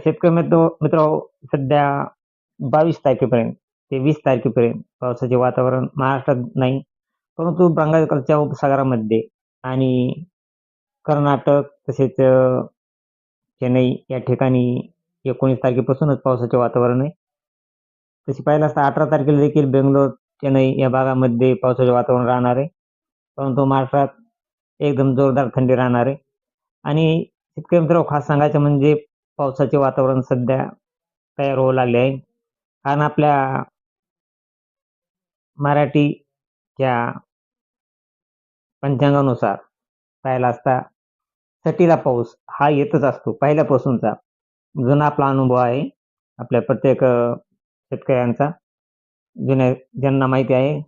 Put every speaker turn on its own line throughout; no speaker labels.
शेतकरी मित्र सध्या 22 तारखेपर्यंत ते 20 तारखेपर्यंत पावसाचे वातावरण महाराष्ट्रात नाही, परंतु बंगालच्या उपसागरामध्ये आणि कर्नाटक तसेच चेन्नई या ठिकाणी 19 तारखेपासूनच पावसाचे वातावरण आहे. तसे पाहिलं असता 18 तारखेला देखील बेंगलोर, चेन्नई या भागामध्ये पावसाचे वातावरण राहणार आहे. परंतु महाराष्ट्रात एकदम जोरदार थंडी राहणार आहे. आणि शेतकरी मित्रांनो, खास सांगायचं म्हणजे पावसाचे वातावरण सध्या तयार होऊ लागले आहे. कारण आपल्या मराठीच्या पंचांगानुसार पाहिला असता सटीला पाऊस हा येतच असतो पहिल्यापासूनचा. जुना आपला अनुभव आहे आपल्या प्रत्येक शेतकऱ्यांचा. ज्यांना माहिती आहे,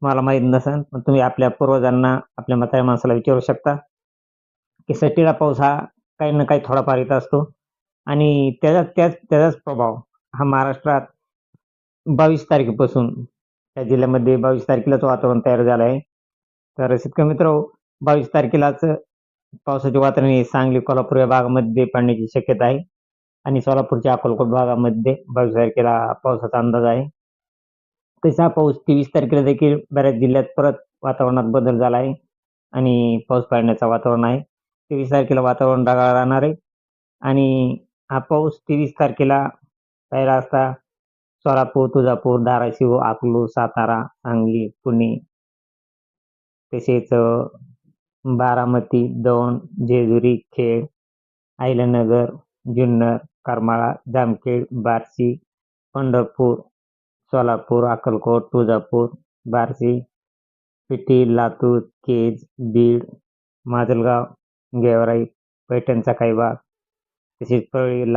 मला माहीत नसेल पण तुम्ही आपल्या पूर्वजांना, आपल्या म्हाताऱ्या माणसाला विचारू शकता की सटीला पाऊस हा काही ना काही थोडाफार येत असतो. आणि त्याचाच प्रभाव हा महाराष्ट्रात 22 तारखेपासून त्या जिल्ह्यामध्ये 22 तारखेलाच वातावरण तयार झालं आहे. तर शेतकरी मित्रांनो, 22 तारखेलाच पावसाचे वातावरण हे सांगली, कोल्हापूर या भागामध्ये पडण्याची शक्यता आहे. आणि सोलापूरच्या अक्कलकोट भागामध्ये 22 तारखेला पावसाचा अंदाज आहे. तसा पाऊस 23 तारखेला देखील बऱ्याच जिल्ह्यात परत वातावरणात बदल झाला आहे आणि पाऊस पडण्याचं वातावरण आहे. 23 तारखेला वातावरण ढगाळ राहणार आहे. आणि हा पाऊस 23 तारखेला पाहिला असता सोलापूर, तुळजापूर, धाराशिव, अकलूज, सातारा, सांगली, पुणे तसेच बारामती, दौंड, जेजुरी, खेड, अहिल्यानगर, जुन्नर, करमाळा, जामखेड, बार्शी, पंढरपूर, सोलापूर, अक्कलकोट, तुळजापूर, बार्शी, पिठी, लातूर, केज, बीड, माजलगाव, गेवराई, पैठणचा काही भाग तसेच परळी,